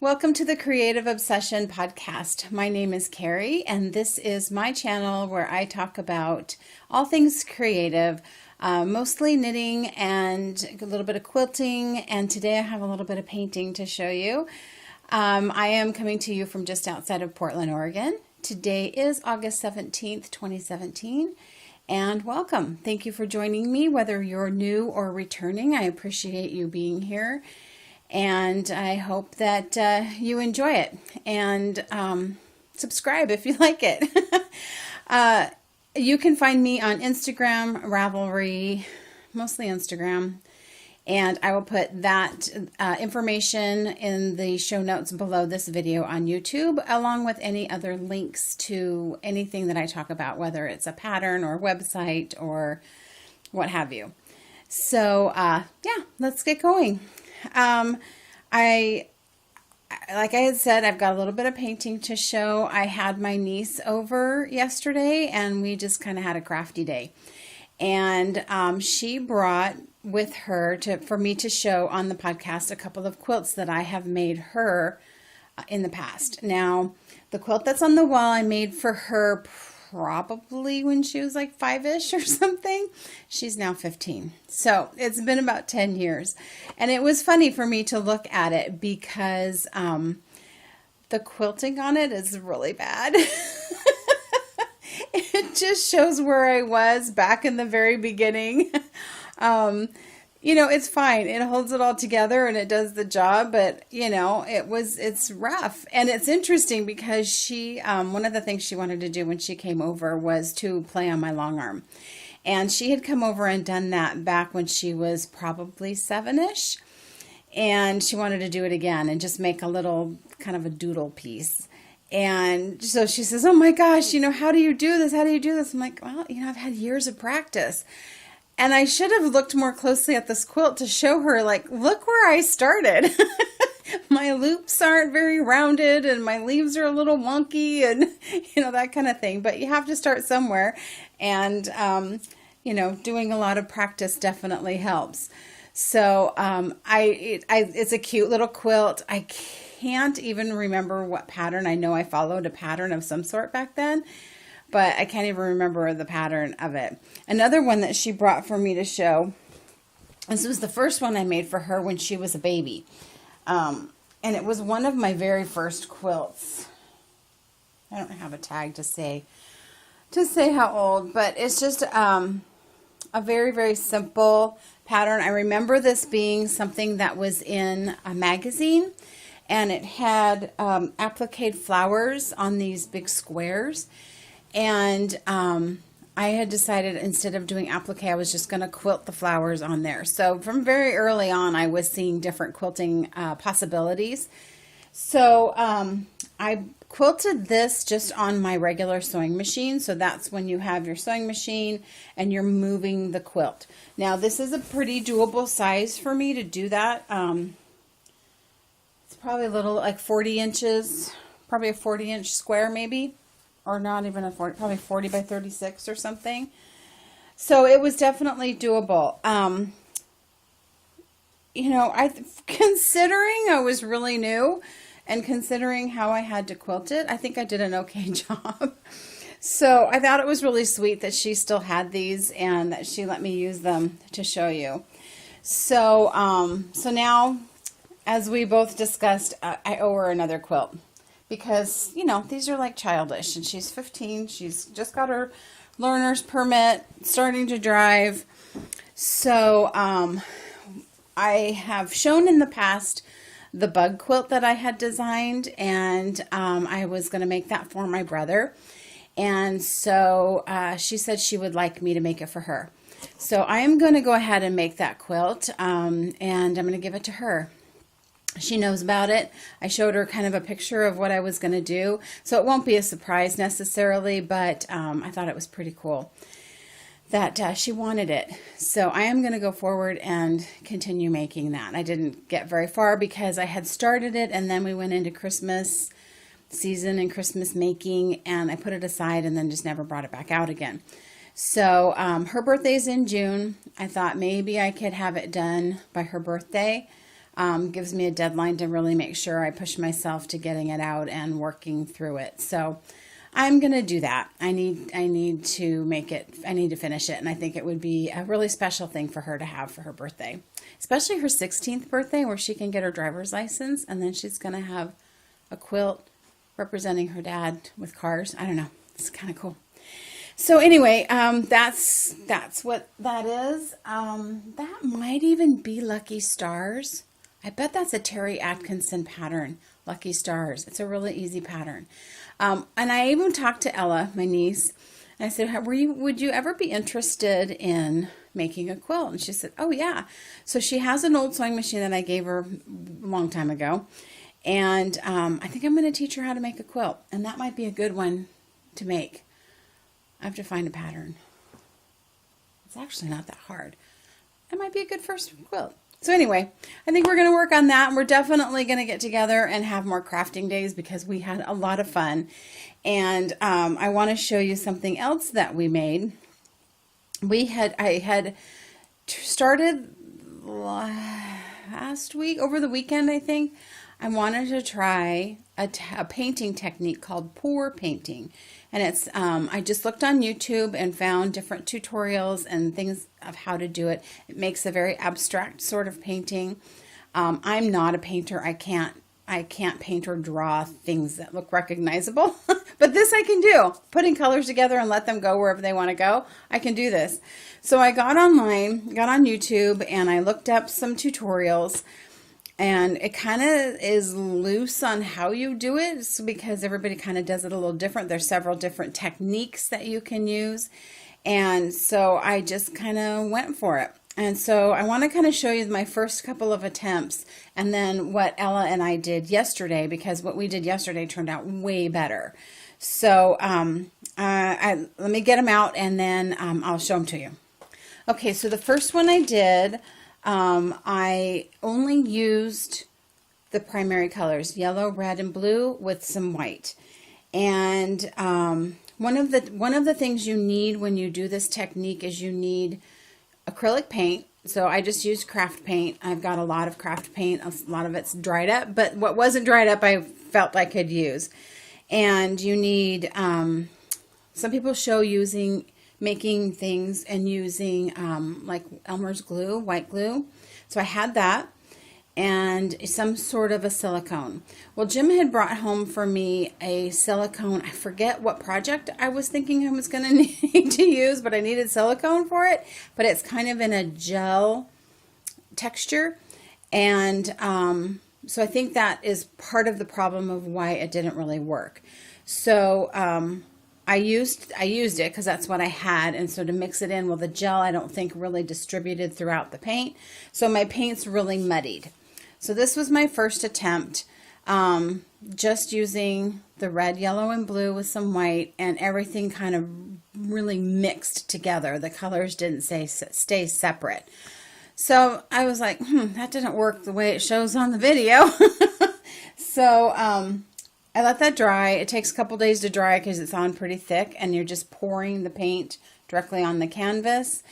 Welcome to the Creative Obsession podcast. My name is Carrie, and this is my channel where I talk about all things creative, mostly knitting and a little bit of quilting, and today I have a little bit of painting to show you. I am coming to you from just outside of Portland, Oregon. Today is August 17th, 2017, and welcome. Thank you for joining me, whether you're new or returning. I appreciate you being here. And I hope that you enjoy it, and subscribe if you like it. You can find me on Instagram, Ravelry, mostly Instagram, and I will put that information in the show notes below this video on YouTube, along with any other links to anything that I talk about, whether it's a pattern or website or what have you. So yeah, let's get going. Like I had said, I've got a little bit of painting to show. I had my niece over yesterday and we just kind of had a crafty day. And she brought with her for me to show on the podcast a couple of quilts that I have made her in the past. Now, the quilt that's on the wall I made for her probably when she was like 5-ish or something. She's now 15. So it's been about 10 years. And it was funny for me to look at it because the quilting on it is really bad. It just shows where I was back in the very beginning. You know, it's fine. It holds it all together and it does the job, but you know, it's rough. And it's interesting because she, one of the things she wanted to do when she came over was to play on my long arm. And she had come over and done that back when she was probably 7-ish. And she wanted to do it again and just make a little kind of a doodle piece. And so she says, oh my gosh, you know, how do you do this? How do you do this? I'm like, well, you know, I've had years of practice. And I should have looked more closely at this quilt to show her, like, look where I started. My loops aren't very rounded and my leaves are a little wonky and, you know, that kind of thing. But you have to start somewhere. And, you know, doing a lot of practice definitely helps. So it's a cute little quilt. I can't even remember what pattern. I know I followed a pattern of some sort back then, but I can't even remember the pattern of it. Another one that she brought for me to show, this was the first one I made for her when she was a baby. And it was one of my very first quilts. I don't have a tag to say how old, but it's just a very, very simple pattern. I remember this being something that was in a magazine, and it had applique flowers on these big squares. And I had decided instead of doing applique, I was just going to quilt the flowers on there. So from very early on, I was seeing different quilting possibilities. So I quilted this just on my regular sewing machine. So that's when you have your sewing machine and you're moving the quilt. Now this is a pretty doable size for me to do that. It's probably a little like 40 inches, probably a 40-inch square maybe. Or not even a 40, probably 40 by 36 or something. So it was definitely doable. You know, considering I was really new and considering how I had to quilt it, I think I did an okay job. So I thought it was really sweet that she still had these and that she let me use them to show you. So, so now, as we both discussed, I owe her another quilt. Because, you know, these are like childish, and she's 15. She's just got her learner's permit, starting to drive. So I have shown in the past the bug quilt that I had designed, and I was going to make that for my brother. And so she said she would like me to make it for her. So I am going to go ahead and make that quilt, and I'm going to give it to her. She knows about it. I showed her kind of a picture of what I was going to do. So it won't be a surprise necessarily, but I thought it was pretty cool that she wanted it. So I am going to go forward and continue making that. I didn't get very far because I had started it and then we went into Christmas season and Christmas making, and I put it aside and then just never brought it back out again. So her birthday's in June. I thought maybe I could have it done by her birthday. gives me a deadline to really make sure I push myself to getting it out and working through it. So I'm going to do that. I need to make it, I need to finish it. And I think it would be a really special thing for her to have for her birthday, especially her 16th birthday, where she can get her driver's license. And then she's going to have a quilt representing her dad with cars. I don't know. It's kind of cool. So anyway, that's what that is. That might even be Lucky Stars. I bet that's a Terry Atkinson pattern, Lucky Stars. It's a really easy pattern. And I even talked to Ella, my niece, and I said, would you ever be interested in making a quilt? And she said, oh yeah. So she has an old sewing machine that I gave her a long time ago. And I think I'm going to teach her how to make a quilt. And that might be a good one to make. I have to find a pattern. It's actually not that hard. It might be a good first quilt. So anyway, I think we're going to work on that. And we're definitely going to get together and have more crafting days because we had a lot of fun. And I want to show you something else that we made. I had started last week, over the weekend, I think. I wanted to try a painting technique called pour painting. And it's, I just looked on YouTube and found different tutorials and things of how to do it. It makes a very abstract sort of painting. I'm not a painter. I can't paint or draw things that look recognizable, but this I can do. Putting colors together and let them go wherever they want to go. I can do this. So I got online, got on YouTube, and I looked up some tutorials. And it kind of is loose on how you do it because everybody kind of does it a little different. There's several different techniques that you can use. And so I just kind of went for it. And so I want to kind of show you my first couple of attempts and then what Ella and I did yesterday, because what we did yesterday turned out way better. So let me get them out and then I'll show them to you. Okay, so the first one I did, I only used the primary colors, yellow, red, and blue with some white. And one of the things you need when you do this technique is you need acrylic paint. So I just used craft paint. I've got a lot of craft paint. A lot of it's dried up, but what wasn't dried up I felt I could use. And you need, some people show making things and using like Elmer's glue, white glue. So I had that and some sort of a silicone. Well, Jim had brought home for me a silicone. I forget what project I was thinking I was going to need to use, but I needed silicone for it. But it's kind of in a gel texture. And so I think that is part of the problem of why it didn't really work. So I used it because that's what I had, and so to mix it in, well, the gel I don't think really distributed throughout the paint, so my paint's really muddied. So this was my first attempt, just using the red, yellow, and blue with some white, and everything kind of really mixed together. The colors didn't stay separate. So I was like, that didn't work the way it shows on the video. So I let that dry. It takes a couple days to dry because it's on pretty thick, and you're just pouring the paint directly on the canvas,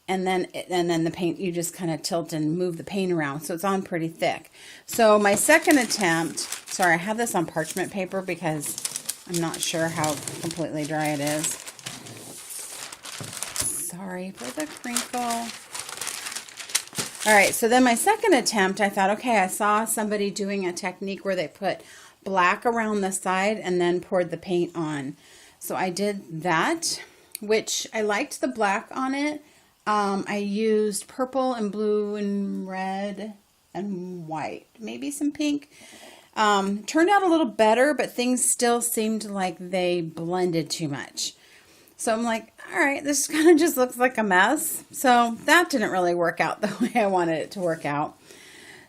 and then the paint, you just kind of tilt and move the paint around, so it's on pretty thick. So my second attempt, sorry, I have this on parchment paper because I'm not sure how completely dry it is. Sorry for the crinkle. All right, so then my second attempt, I thought, okay, I saw somebody doing a technique where they put black around the side and then poured the paint on. So I did that, which I liked the black on it. I used purple and blue and red and white, maybe some pink. Turned out a little better, but things still seemed like they blended too much. So I'm like, all right, this kind of just looks like a mess. So that didn't really work out the way I wanted it to work out.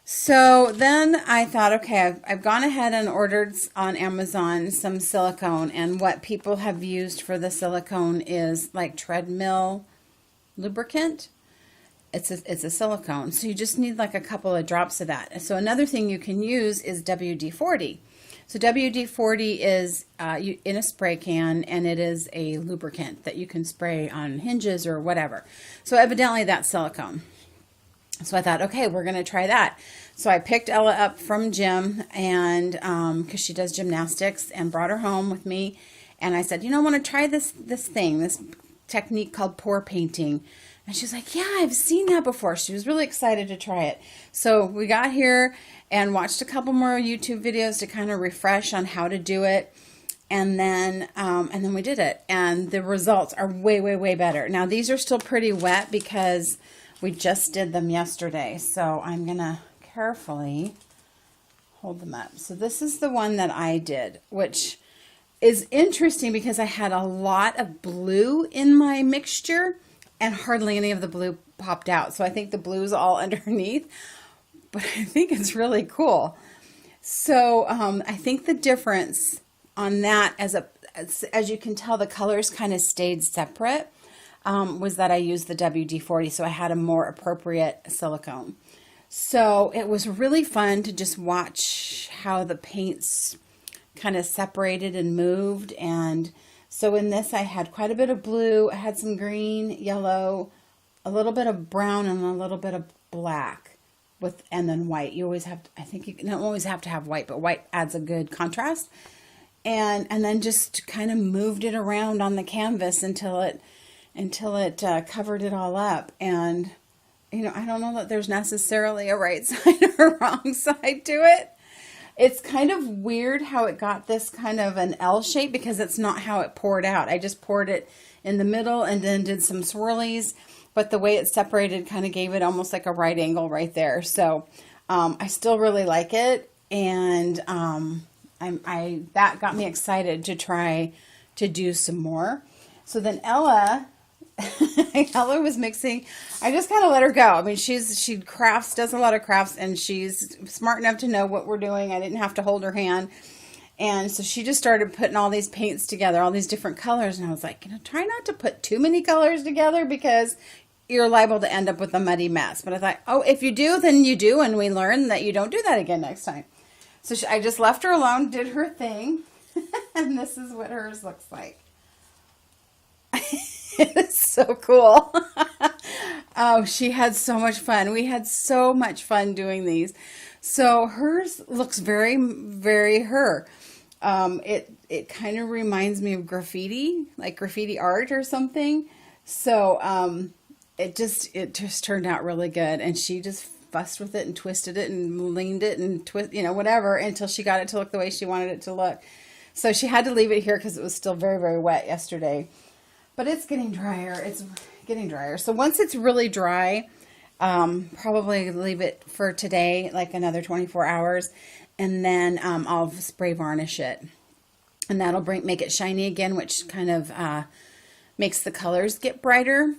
So then I thought, okay, I've gone ahead and ordered on Amazon some silicone, and what people have used for the silicone is like treadmill lubricant. It's a silicone, so you just need like a couple of drops of that. So another thing you can use is WD-40. So WD-40 is in a spray can, and it is a lubricant that you can spray on hinges or whatever. So evidently that's silicone. So I thought, okay, we're going to try that. So I picked Ella up from gym, and because she does gymnastics, and brought her home with me. And I said, I want to try this technique called pour painting. And she's like, yeah, I've seen that before. She was really excited to try it. So we got here and watched a couple more YouTube videos to kind of refresh on how to do it. And then we did it. And the results are way, way, way better. Now, these are still pretty wet because we just did them yesterday. So I'm going to carefully hold them up. So this is the one that I did, which is interesting because I had a lot of blue in my mixture and hardly any of the blue popped out. So I think the blue is all underneath, but I think it's really cool. So I think the difference on that, as you can tell, the colors kind of stayed separate, was that I used the WD-40, so I had a more appropriate silicone. So it was really fun to just watch how the paints kind of separated and moved. And so in this, I had quite a bit of blue. I had some green, yellow, a little bit of brown, and a little bit of black, and then white. You always have, I think you don't always have to have white, but white adds a good contrast. And then just kind of moved it around on the canvas until it covered it all up. And I don't know that there's necessarily a right side or wrong side to it. It's kind of weird how it got this kind of an L shape because it's not how it poured out. I just poured it in the middle and then did some swirlies, but the way it separated kind of gave it almost like a right angle right there. So I still really like it, and that got me excited to try to do some more. So then Ella was mixing. I just kind of let her go. I mean, she crafts, does a lot of crafts, and she's smart enough to know what we're doing. I didn't have to hold her hand. And so she just started putting all these paints together, all these different colors. And I was like, try not to put too many colors together because you're liable to end up with a muddy mess. But I thought, oh, if you do, then you do. And we learn that you don't do that again next time. So I just left her alone, did her thing. And this is what hers looks like. It's so cool. Oh, she had so much fun. We had so much fun doing these. So hers looks very, very her. It kind of reminds me of graffiti, like graffiti art or something. So it just turned out really good. And she just fussed with it and twisted it and leaned it and whatever until she got it to look the way she wanted it to look. So she had to leave it here because it was still very, very wet yesterday. But it's getting drier. It's getting drier. So once it's really dry, probably leave it for today, like another 24 hours. And then I'll spray varnish it. And that'll make it shiny again, which kind of makes the colors get brighter.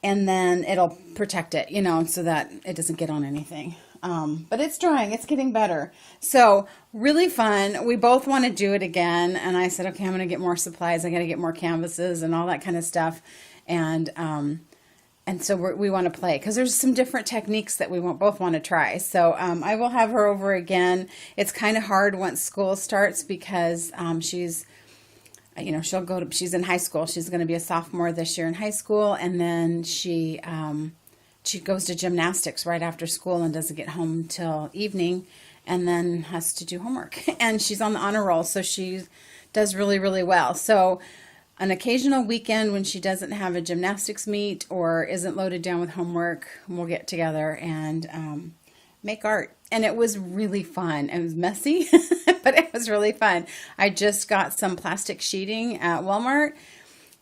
And then it'll protect it, so that it doesn't get on anything. But it's drying. It's getting better. So really fun. We both want to do it again. And I said, okay, I'm going to get more supplies. I got to get more canvases and all that kind of stuff. And so we want to play because there's some different techniques that we both want to try. So I will have her over again. It's kind of hard once school starts because she's in high school. She's going to be a sophomore this year in high school. And then she goes to gymnastics right after school and doesn't get home till evening and then has to do homework. And she's on the honor roll, so she does really, really well. So an occasional weekend when she doesn't have a gymnastics meet or isn't loaded down with homework, we'll get together and make art. And it was really fun. It was messy, but it was really fun. I just got some plastic sheeting at Walmart,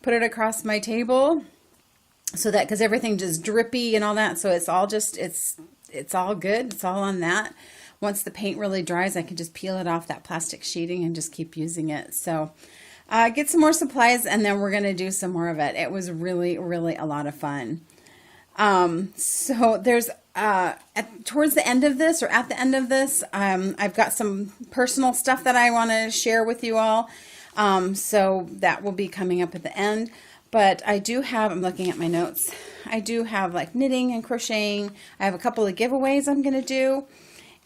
put it across my table, so that, because everything just drippy and all that, so it's all just, it's all good. It's all on that. Once the paint really dries, I can just peel it off that plastic sheeting and just keep using it. So get some more supplies, and then we're going to do some more of it. It was really, really a lot of fun. So there's, towards the end of this, or at the end of this, I've got some personal stuff that I want to share with you all. So that will be coming up at the end. But I do have, I'm looking at my notes, I do have like knitting and crocheting. I have a couple of giveaways I'm going to do,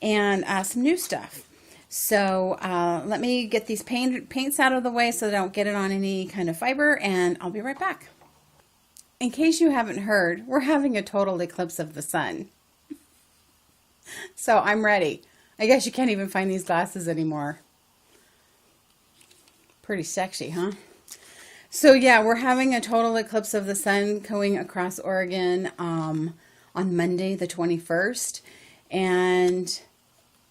and some new stuff. So let me get these paints out of the way so that I don't get it on any kind of fiber, and I'll be right back. In case you haven't heard, we're having a total eclipse of the sun. So I'm ready. I guess you can't even find these glasses anymore. Pretty sexy, huh? So yeah, we're having a total eclipse of the sun going across Oregon on Monday, the 21st. And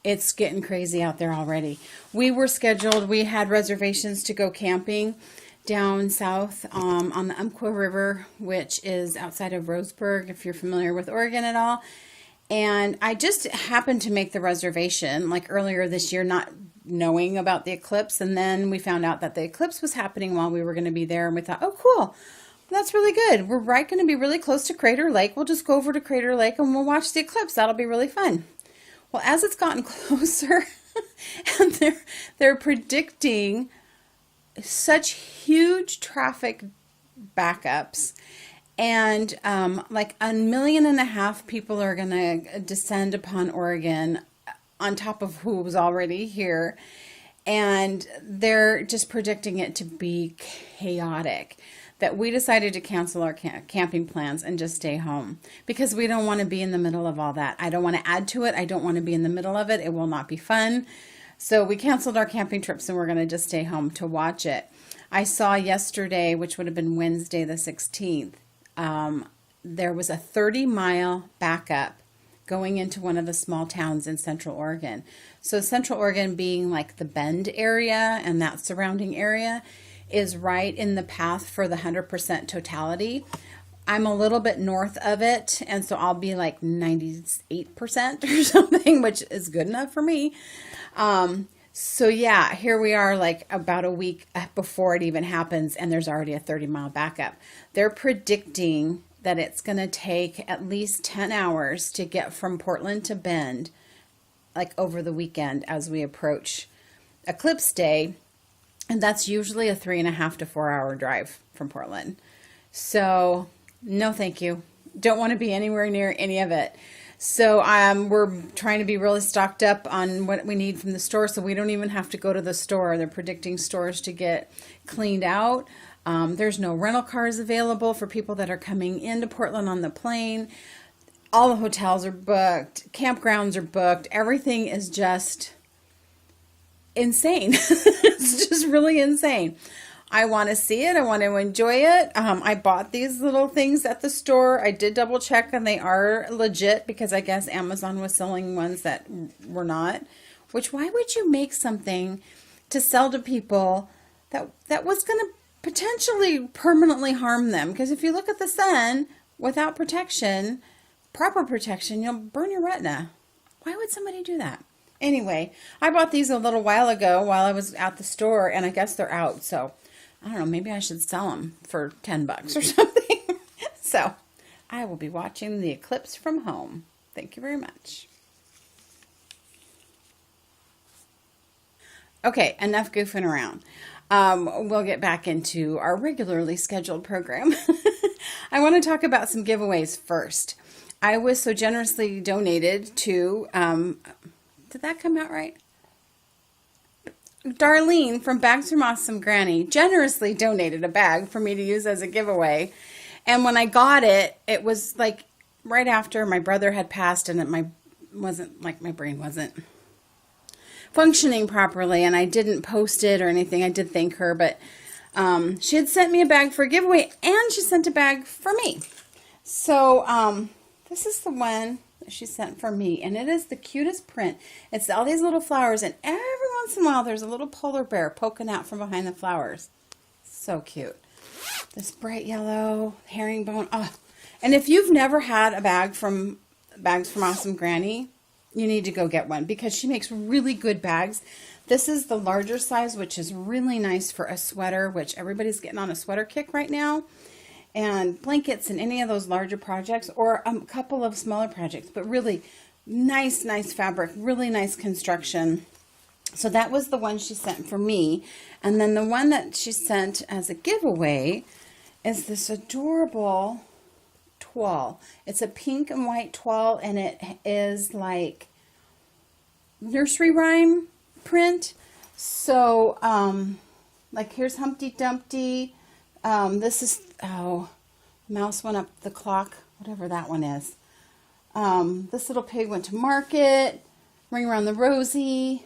it's getting crazy out there already. We had reservations to go camping down south on the Umpqua River, which is outside of Roseburg, if you're familiar with Oregon at all. And I just happened to make the reservation like earlier this year, not knowing about the eclipse. And then we found out that the eclipse was happening while we were going to be there. And we thought, oh, cool. That's really good. We're going to be really close to Crater Lake. We'll just go over to Crater Lake and we'll watch the eclipse. That'll be really fun. Well, as it's gotten closer, and they're predicting such huge traffic backups, and like 1.5 million people are going to descend upon Oregon on top of who was already here, and they're just predicting it to be chaotic, that we decided to cancel our camping plans and just stay home because we don't want to be in the middle of all that. I don't want to add to it. I don't want to be in the middle of it. It will not be fun. So we canceled our camping trips and we're going to just stay home to watch it. I saw yesterday, which would have been Wednesday the 16th, there was a 30-mile backup going into one of the small towns in Central Oregon. So Central Oregon being like the Bend area and that surrounding area is right in the path for the 100% totality. I'm a little bit north of it, and so I'll be like 98% or something, which is good enough for me. So yeah, here we are like about a week before it even happens, and there's already a 30-mile backup. They're predicting that it's going to take at least 10 hours to get from Portland to Bend, like over the weekend as we approach Eclipse Day. And that's usually a 3.5 to 4 hour drive from Portland. So no, thank you. Don't want to be anywhere near any of it. So we're trying to be really stocked up on what we need from the store, so we don't even have to go to the store. They're predicting stores to get cleaned out. There's no rental cars available for people that are coming into Portland on the plane. All the hotels are booked. Campgrounds are booked. Everything is just insane. It's just really insane. I want to see it. I want to enjoy it. I bought these little things at the store. I did double check and they are legit because I guess Amazon was selling ones that were not. Which, why would you make something to sell to people that was going to potentially permanently harm them? Because if you look at the sun without protection, proper protection, you'll burn your retina. Why would somebody do that? Anyway, I bought these a little while ago while I was at the store, and I guess they're out. So, I don't know, maybe I should sell them for $10 or something. So, I will be watching the eclipse from home. Thank you very much. Okay, enough goofing around. We'll get back into our regularly scheduled program. I want to talk about some giveaways first. I was so generously donated to... did that come out right? Darlene from Bags from Awesome Granny generously donated a bag for me to use as a giveaway. And when I got it, it was like right after my brother had passed and my brain wasn't functioning properly, and I didn't post it or anything. I did thank her, but she had sent me a bag for a giveaway and she sent a bag for me. So this is the one she sent for me, and it is the cutest print. It's all these little flowers, and every once in a while there's a little polar bear poking out from behind the flowers. So cute. This bright yellow herringbone. Oh, and if you've never had a bag from Bags from Awesome Granny, you need to go get one because she makes really good bags. This is the larger size, which is really nice for a sweater, which everybody's getting on a sweater kick right now. And blankets and any of those larger projects, or a couple of smaller projects, but really nice fabric, really nice construction. So that was the one she sent for me. And then the one that she sent as a giveaway is this adorable toile. It's a pink and white toile, and it is like nursery rhyme print. So, like here's Humpty Dumpty. This is, mouse went up the clock, whatever that one is. This little pig went to market. Ring around the rosy.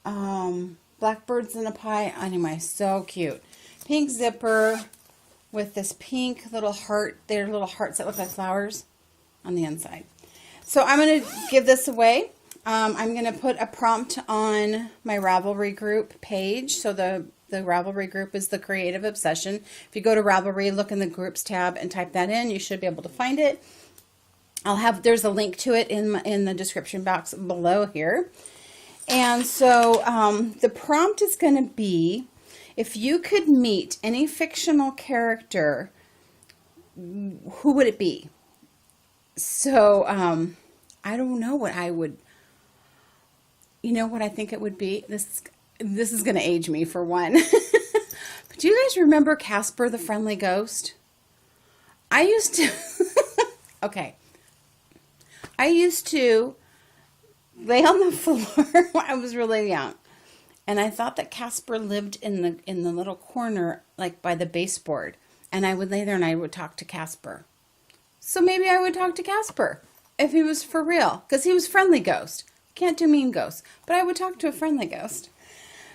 Blackbirds in a pie. Anyway, so cute. Pink zipper with this pink little heart. They're little hearts that look like flowers on the inside. So I'm going to give this away. I'm going to put a prompt on my Ravelry group page. So the Ravelry group is the Creative Obsession. If you go to Ravelry, look in the groups tab and type that in, you should be able to find it. There's a link to it in the description box below here. And so the prompt is going to be, if you could meet any fictional character, who would it be? So I don't know what I would, you know what I think it would be? This is going to age me for one. But do you guys remember Casper the Friendly Ghost? I used to, okay. I used to lay on the floor when I was really young. And I thought that Casper lived in the little corner, like by the baseboard. And I would lay there and I would talk to Casper. So maybe I would talk to Casper if he was for real. Because he was friendly ghost. Can't do mean ghosts. But I would talk to a friendly ghost.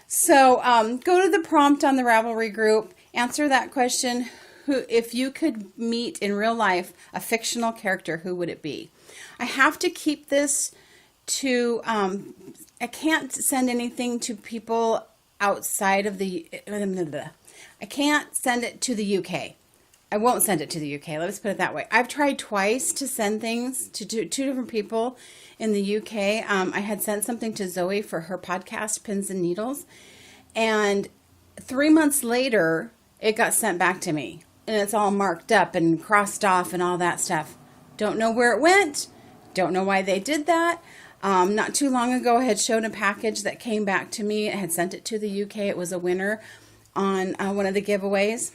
So go to the prompt on the Ravelry group. Answer that question. If you could meet in real life a fictional character, who would it be? I have to keep this to, I can't send anything to people outside of the, I can't send it to the UK. I won't send it to the UK. Let's put it that way. I've tried twice to send things to two different people in the UK. I had sent something to Zoe for her podcast, Pins and Needles. And 3 months later, it got sent back to me. And it's all marked up and crossed off and all that stuff. Don't know where it went. Don't know why they did that. Not too long ago, I had shown a package that came back to me. I had sent it to the UK. It was a winner on one of the giveaways.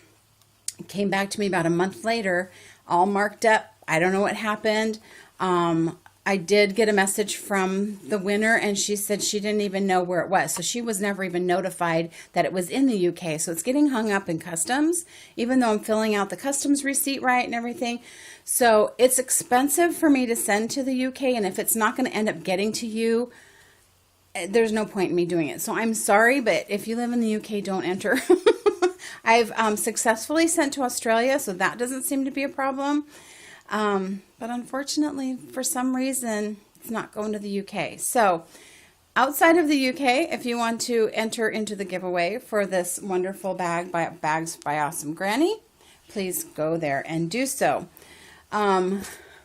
It came back to me about a month later, all marked up. I don't know what happened. I did get a message from the winner, and she said she didn't even know where it was. So she was never even notified that it was in the UK. So it's getting hung up in customs, even though I'm filling out the customs receipt right and everything. So it's expensive for me to send to the UK, and if it's not going to end up getting to you, there's no point in me doing it. So I'm sorry, but if you live in the UK, don't enter. I've successfully sent to Australia, so that doesn't seem to be a problem. But unfortunately, for some reason, it's not going to the UK. So outside of the UK, if you want to enter into the giveaway for this wonderful bag by Bags by Awesome Granny, please go there and do so.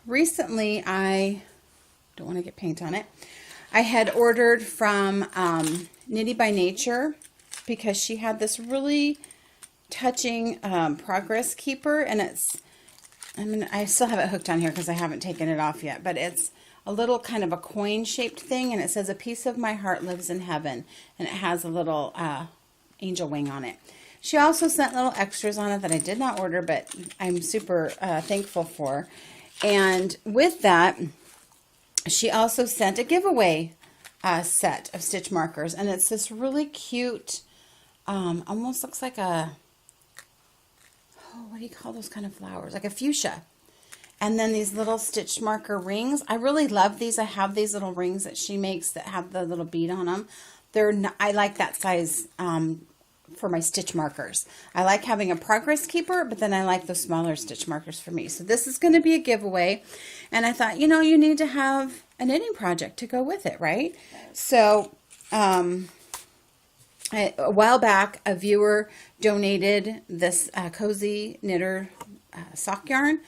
Recently, I don't want to get paint on it. I had ordered from Nitty by Nature because she had this really touching progress keeper, and I still have it hooked on here because I haven't taken it off yet, but it's a little kind of a coin shaped thing, and it says, "A piece of my heart lives in heaven," and it has a little angel wing on it. She also sent little extras on it that I did not order, but I'm super thankful for. And with that, she also sent a giveaway set of stitch markers, and it's this really cute, almost looks like a, what do you call those kind of flowers? Like a fuchsia. And then these little stitch marker rings. I really love these. I have these little rings that she makes that have the little bead on them. I like that size for my stitch markers. I like having a progress keeper, but then I like those smaller stitch markers for me. So this is going to be a giveaway. And I thought, you need to have a knitting project to go with it, right? So a while back, a viewer donated this cozy knitter sock yarn,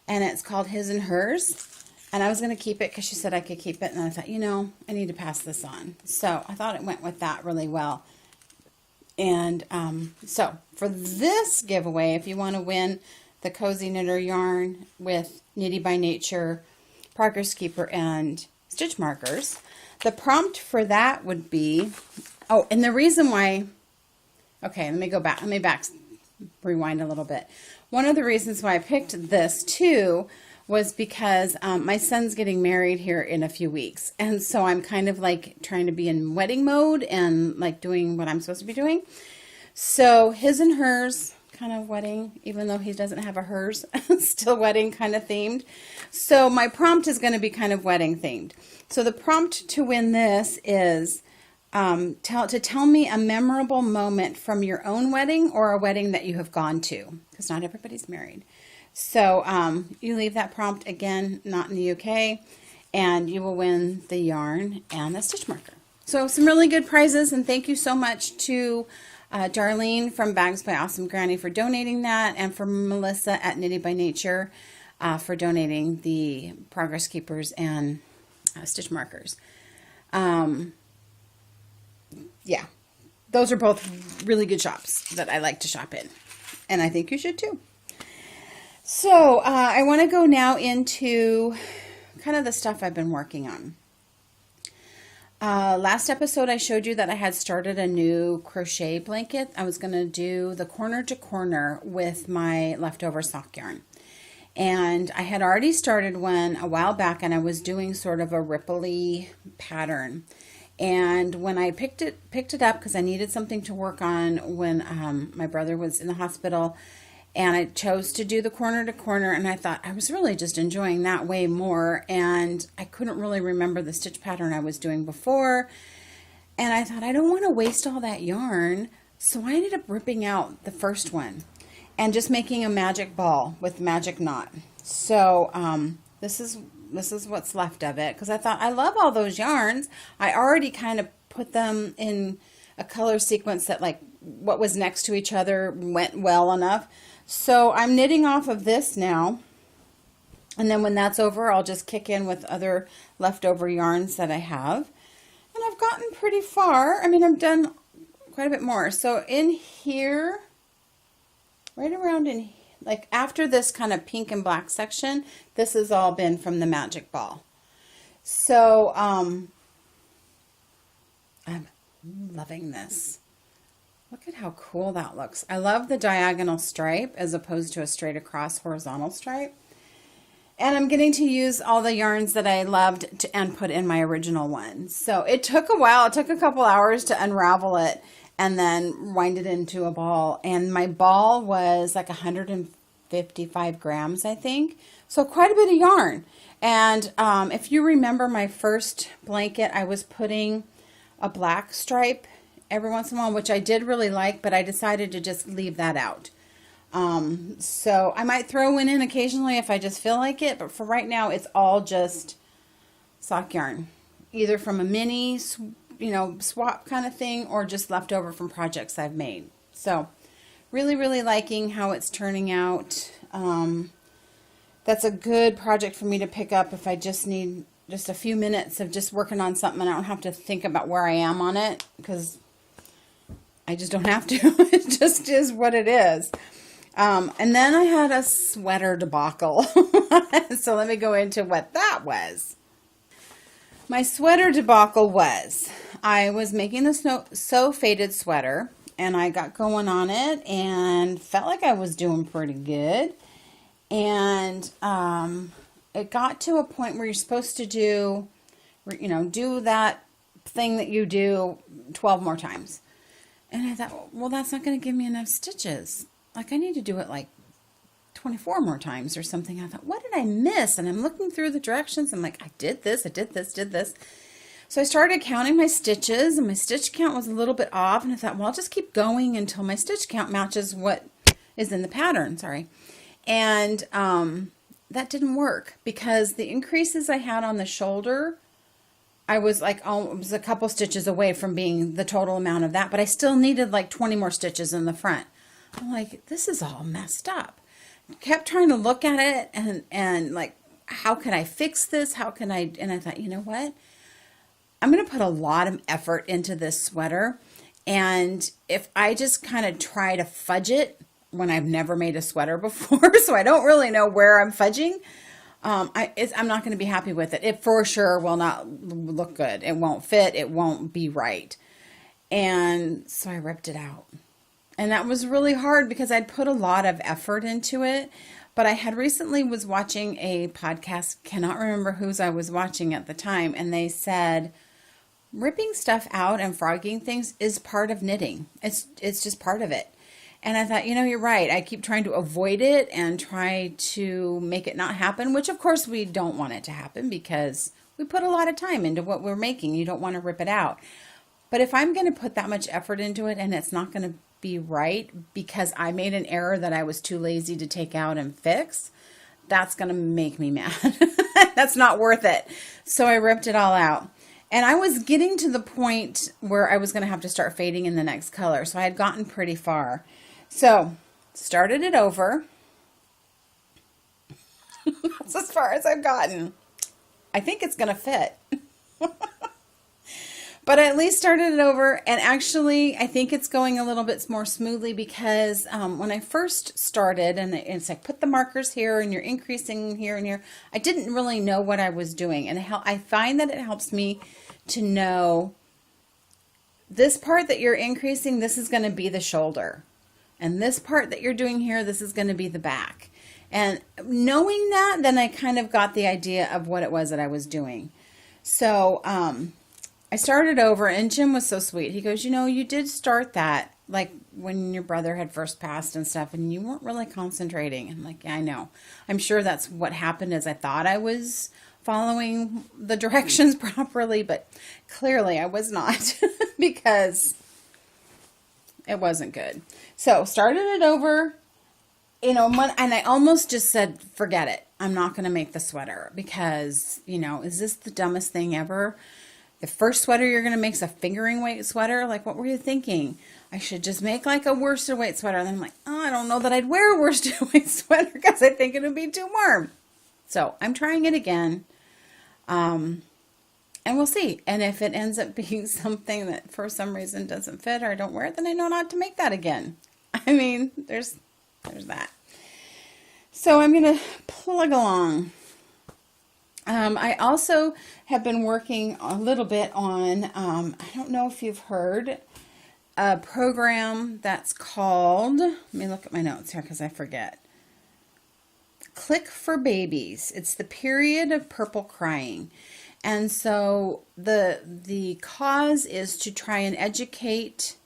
and it's called His and Hers. And I was going to keep it because she said I could keep it, and I thought, I need to pass this on. So I thought it went with that really well. And so for this giveaway, if you want to win the cozy knitter yarn with Nitty by Nature, progress keeper, and stitch markers, the prompt for that would be, and the reason why, okay, let me rewind a little bit. One of the reasons why I picked this too was because my son's getting married here in a few weeks. And so I'm kind of like trying to be in wedding mode and like doing what I'm supposed to be doing. So His and Hers kind of wedding, even though he doesn't have a hers, still wedding kind of themed. So my prompt is going to be kind of wedding themed. So the prompt to win this is tell me a memorable moment from your own wedding or a wedding that you have gone to, because not everybody's married. So you leave that prompt, again, not in the UK, and you will win the yarn and the stitch marker. So some really good prizes, and thank you so much to Darlene from Bags by Awesome Granny for donating that, and for Melissa at Knitty by Nature for donating the Progress Keepers and stitch markers. Yeah, those are both really good shops that I like to shop in, and I think you should too. So I want to go now into kind of the stuff I've been working on. Last episode I showed you that I had started a new crochet blanket. I was going to do the corner to corner with my leftover sock yarn. And I had already started one a while back, and I was doing sort of a ripply pattern. And when I picked it up, because I needed something to work on when my brother was in the hospital, and I chose to do the corner to corner, and I thought I was really just enjoying that way more, and I couldn't really remember the stitch pattern I was doing before, and I thought I don't want to waste all that yarn, so I ended up ripping out the first one and just making a magic ball with magic knot. So this is what's left of it, because I thought I love all those yarns. I already kind of put them in a color sequence that, like, what was next to each other went well enough. So I'm knitting off of this now, and then when that's over, I'll just kick in with other leftover yarns that I have. And I've gotten pretty far. I mean, I've done quite a bit more. So in here, right around in, like after this kind of pink and black section, this has all been from the magic ball. So I'm loving this. Look at how cool that looks. I love the diagonal stripe as opposed to a straight across horizontal stripe. And I'm getting to use all the yarns that I loved and put in my original one. So it took a while. It took a couple hours to unravel it and then wind it into a ball. And my ball was like 155 grams, I think. So quite a bit of yarn. And if you remember my first blanket, I was putting a black stripe every once in a while, which I did really like, but I decided to just leave that out. So I might throw one in occasionally if I just feel like it, but for right now, it's all just sock yarn, either from a mini, swap kind of thing, or just leftover from projects I've made. So really, really liking how it's turning out. That's a good project for me to pick up if I just need just a few minutes of just working on something and I don't have to think about where I am on it, because I just don't have to. It just is what it is. And then I had a sweater debacle. So let me go into what that was. My sweater debacle was, I was making the So Faded sweater, and I got going on it and felt like I was doing pretty good. And it got to a point where you're supposed to do that thing that you do 12 more times. And I thought, well, that's not going to give me enough stitches. Like, I need to do it like 24 more times or something. I thought, what did I miss? And I'm looking through the directions. I'm like, I did this, did this. So I started counting my stitches, and my stitch count was a little bit off. And I thought, well, I'll just keep going until my stitch count matches what is in the pattern. And that didn't work, because the increases I had on the shoulder, I was like, it was a couple stitches away from being the total amount of that, but I still needed like 20 more stitches in the front. I'm like, this is all messed up. Kept trying to look at it and like, how can I fix this? And I thought, you know what? I'm going to put a lot of effort into this sweater. And if I just kind of try to fudge it when I've never made a sweater before, so I don't really know where I'm fudging, I'm not going to be happy with it. It for sure will not look good. It won't fit. It won't be right. And so I ripped it out. And that was really hard because I'd put a lot of effort into it. But I had recently was watching a podcast, cannot remember whose I was watching at the time, and they said ripping stuff out and frogging things is part of knitting. It's just part of it. And I thought, you're right. I keep trying to avoid it and try to make it not happen, which of course we don't want it to happen because we put a lot of time into what we're making. You don't want to rip it out. But if I'm going to put that much effort into it and it's not going to be right because I made an error that I was too lazy to take out and fix, that's going to make me mad. That's not worth it. So I ripped it all out. And I was getting to the point where I was going to have to start fading in the next color. So I had gotten pretty far. So started it over. That's as far as I've gotten. I think it's going to fit. But I at least started it over, and actually I think it's going a little bit more smoothly because when I first started, and it's like put the markers here and you're increasing here and here, I didn't really know what I was doing. And I find that it helps me to know this part that you're increasing, this is going to be the shoulder. And this part that you're doing here, this is going to be the back. And knowing that, then I kind of got the idea of what it was that I was doing. So, I started over, and Jim was so sweet. He goes, you did start that, like when your brother had first passed and stuff, and you weren't really concentrating. I'm like, yeah, I know. I'm sure that's what happened, is I thought I was following the directions properly, but clearly I was not because it wasn't good. So started it over, and I almost just said, forget it. I'm not going to make the sweater because, is this the dumbest thing ever? The first sweater you're going to make is a fingering weight sweater. Like, what were you thinking? I should just make like a worsted weight sweater. And then I'm like, I don't know that I'd wear a worsted weight sweater because I think it would be too warm. So I'm trying it again. And we'll see. And if it ends up being something that for some reason doesn't fit or I don't wear it, then I know not to make that again. I mean, there's that. So I'm going to plug along. I also have been working a little bit on, I don't know if you've heard, a program that's called, let me look at my notes here because I forget. Click for Babies. It's the period of purple crying. And so the cause is to try and educate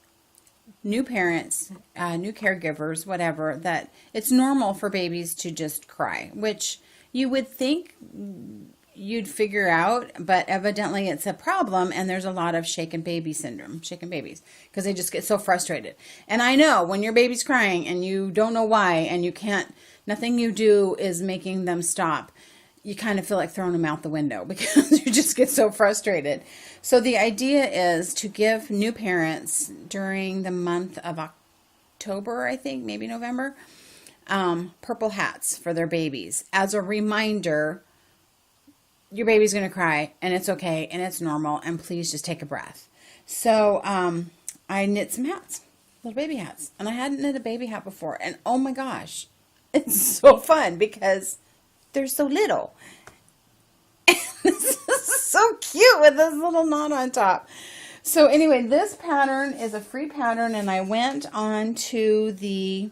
new parents, new caregivers, whatever, that it's normal for babies to just cry, which you would think you'd figure out, but evidently it's a problem, and there's a lot of shaken baby syndrome, shaken babies, because they just get so frustrated. And I know when your baby's crying and you don't know why, and you can't, nothing you do is making them stop, you kind of feel like throwing them out the window because you just get so frustrated. So the idea is to give new parents during the month of October, I think, maybe November, purple hats for their babies as a reminder, your baby's going to cry and it's okay and it's normal and please just take a breath. So I knit some hats, little baby hats, and I hadn't knit a baby hat before, and oh my gosh, it's so fun because they're so little. And this is so cute with this little knot on top. So anyway, this pattern is a free pattern, and I went on to the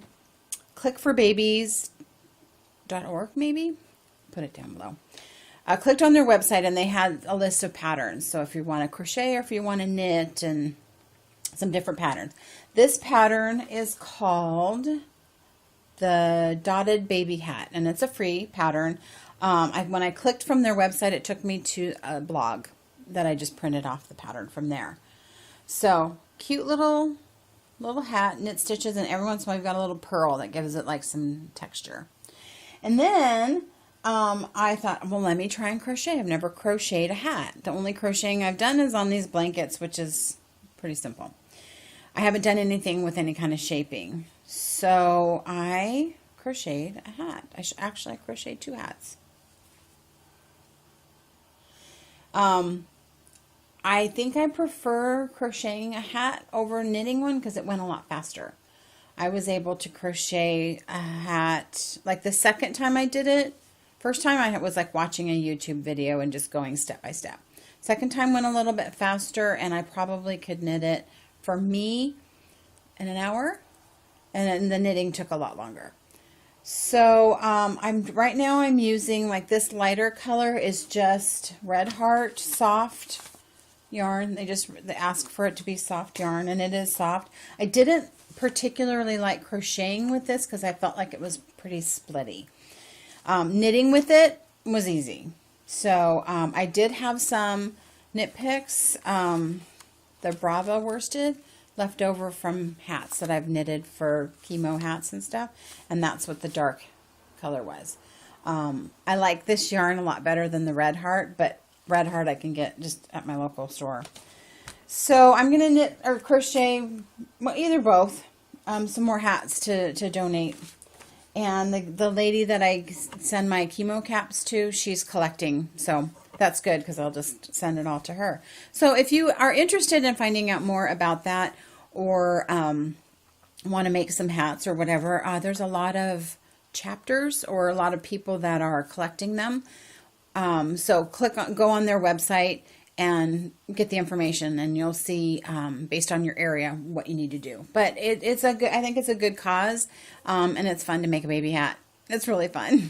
clickforbabies.org, maybe? Put it down below. I clicked on their website, and they had a list of patterns. So if you want to crochet or if you want to knit, and some different patterns. This pattern is called the Dotted Baby Hat, and it's a free pattern. When I clicked from their website, it took me to a blog that I just printed off the pattern from there. So cute little hat, knit stitches, and every once in a while you've got a little purl that gives it like some texture. And then I thought, well, let me try and crochet. I've never crocheted a hat. The only crocheting I've done is on these blankets, which is pretty simple. I haven't done anything with any kind of shaping. So I crocheted a hat. I crocheted two hats. I think I prefer crocheting a hat over knitting one because it went a lot faster. I was able to crochet a hat, like the second time I did it. First time I was like watching a YouTube video and just going step by step. Second time went a little bit faster, and I probably could knit it for me in an hour, and then the knitting took a lot longer. So right now I'm using like this lighter color is just Red Heart soft yarn. They ask for it to be soft yarn, and it is soft. I didn't particularly like crocheting with this because I felt like it was pretty splitty. Knitting with it was easy. So I did have some knit picks, the Brava worsted, left over from hats that I've knitted for chemo hats and stuff. And that's what the dark color was. I like this yarn a lot better than the Red Heart, but Red Heart I can get just at my local store. So I'm going to knit or crochet, well, either both, some more hats to donate. And the lady that I send my chemo caps to, she's collecting. So that's good because I'll just send it all to her. So if you are interested in finding out more about that or want to make some hats or whatever, there's a lot of chapters or a lot of people that are collecting them. So go on their website and get the information, and you'll see based on your area what you need to do. But it's a good, I think it's a good cause, and it's fun to make a baby hat. It's really fun.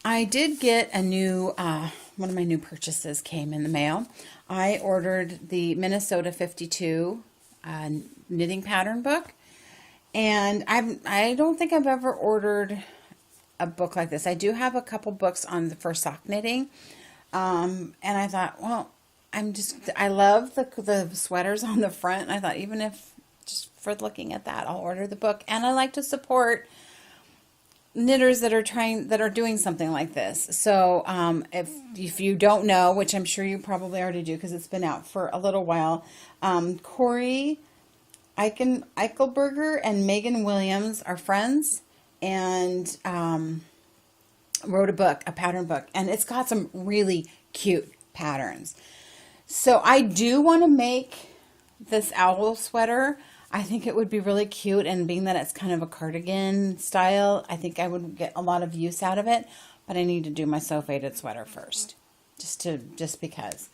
I did get a new one of my new purchases came in the mail. I ordered the Minnesota 52 knitting pattern book, and I don't think I've ever ordered a book like this. I do have a couple books for sock knitting. And I thought, well, I love the sweaters on the front. And I thought, even if just for looking at that, I'll order the book. And I like to support knitters that are doing something like this. So, if you don't know, which I'm sure you probably already do because it's been out for a little while, Corey Eichelberger and Megan Williams are friends and, wrote a pattern book, and it's got some really cute patterns. So I do want to make this owl sweater. I think it would be really cute, and being that it's kind of a cardigan style, I think I would get a lot of use out of it, but I need to do my sew-faded sweater first, just because.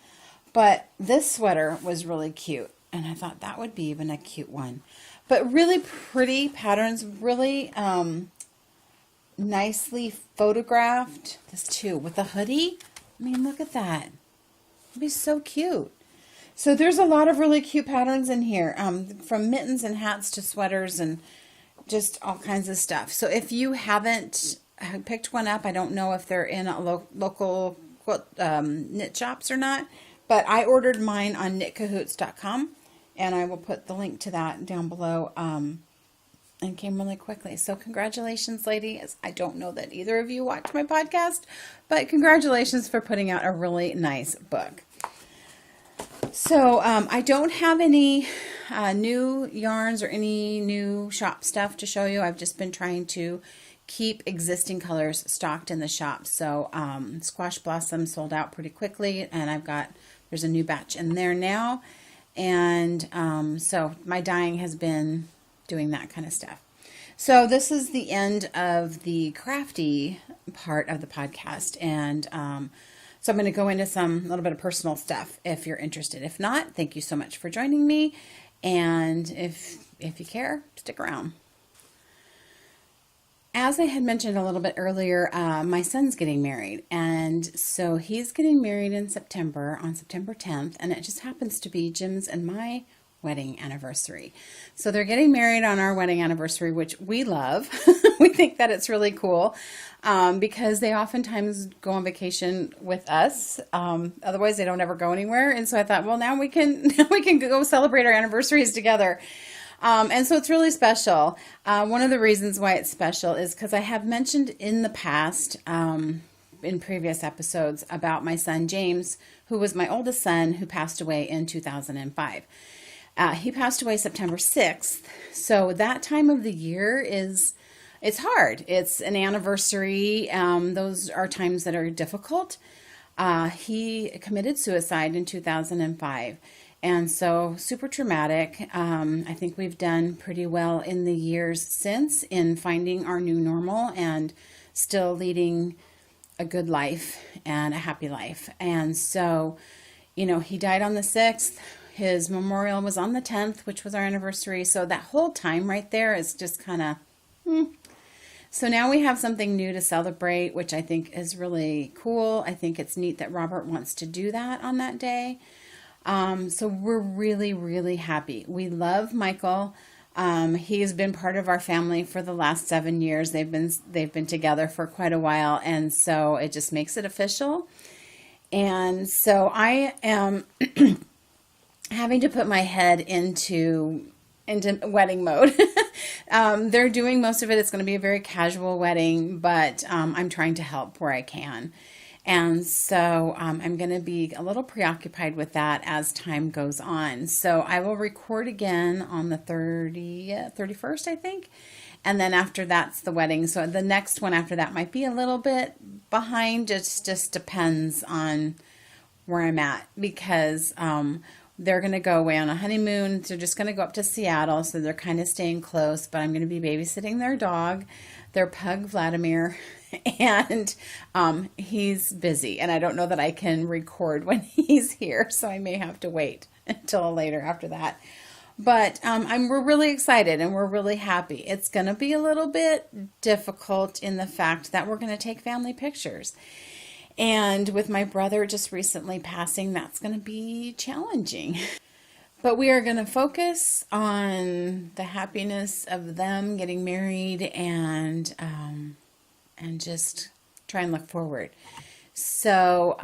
But this sweater was really cute, and I thought that would be even a cute one. But really pretty patterns, really nicely photographed. This too with a hoodie. I mean, look at that. It'd be so cute. So there's a lot of really cute patterns in here, from mittens and hats to sweaters and just all kinds of stuff. So if you haven't picked one up, I don't know if they're in a local knit shops or not, but I ordered mine on knitcahoots.com, and I will put the link to that down below. And came really quickly. So congratulations, ladies. I don't know that either of you watch my podcast, but congratulations for putting out a really nice book. So I don't have any new yarns or any new shop stuff to show you. I've just been trying to keep existing colors stocked in the shop. So Squash Blossom sold out pretty quickly, and there's a new batch in there now. And so my dyeing has been doing that kind of stuff. So this is the end of the crafty part of the podcast, and so I'm going to go into a little bit of personal stuff if you're interested. If not, thank you so much for joining me, and if you care, stick around. As I had mentioned a little bit earlier, my son's getting married, and so he's getting married in September, on September 10th, and it just happens to be Jim's and my wedding anniversary. So they're getting married on our wedding anniversary, which we love. We think that it's really cool because they oftentimes go on vacation with us. Otherwise, they don't ever go anywhere. And so I thought, well, now we can go celebrate our anniversaries together. And so it's really special. One of the reasons why it's special is because I have mentioned in the past, in previous episodes, about my son James, who was my oldest son, who passed away in 2005. He passed away September 6th. So that time of the year it's hard. It's an anniversary. Those are times that are difficult. He committed suicide in 2005. And so super traumatic. I think we've done pretty well in the years since in finding our new normal and still leading a good life and a happy life. And so, he died on the 6th. His memorial was on the 10th, which was our anniversary. So that whole time right there is just kind of, So now we have something new to celebrate, which I think is really cool. I think it's neat that Robert wants to do that on that day. So we're really, really happy. We love Michael. He's been part of our family for the last 7 years. They've been together for quite a while, and so it just makes it official. And so I am having to put my head into wedding mode. They're doing most of it. It's going to be a very casual wedding, but I'm trying to help where I can. And so I'm going to be a little preoccupied with that as time goes on. So I will record again on the 31st, I think. And then after that's the wedding. So the next one after that might be a little bit behind. It just depends on where I'm at, because they're going to go away on a honeymoon. They're just going to go up to Seattle. So they're kind of staying close, but I'm going to be babysitting their dog, their pug, Vladimir. And he's busy, and I don't know that I can record when he's here, so I may have to wait until later after that. But we're really excited, and we're really happy. It's going to be a little bit difficult in the fact that we're going to take family pictures. And with my brother just recently passing, that's going to be challenging. But we are going to focus on the happiness of them getting married, and just try and look forward. So,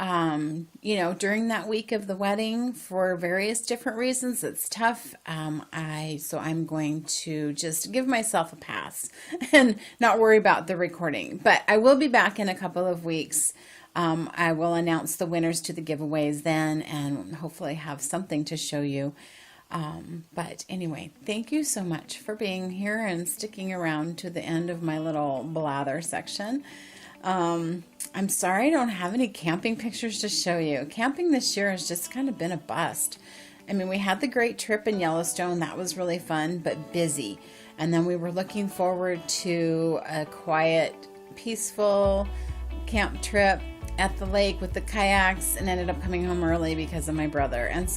during that week of the wedding, for various different reasons, it's tough. So I'm going to just give myself a pass and not worry about the recording. But I will be back in a couple of weeks. I will announce the winners to the giveaways then, and hopefully have something to show you. But anyway, thank you so much for being here and sticking around to the end of my little blather section. I'm sorry I don't have any camping pictures to show you. Camping this year has just kind of been a bust. I mean, we had the great trip in Yellowstone. That was really fun, but busy. And then we were looking forward to a quiet, peaceful camp trip at the lake with the kayaks, and ended up coming home early because of my brother. And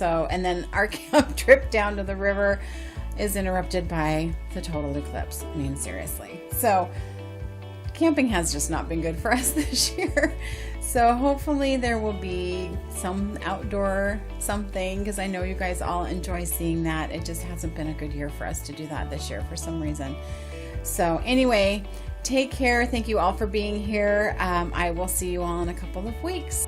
then our camp trip down to the river is interrupted by the total eclipse. I mean, seriously. So camping has just not been good for us this year. So hopefully there will be some outdoor something, because I know you guys all enjoy seeing that. It just hasn't been a good year for us to do that this year for some reason. So anyway, take care. Thank you all for being here. I will see you all in a couple of weeks.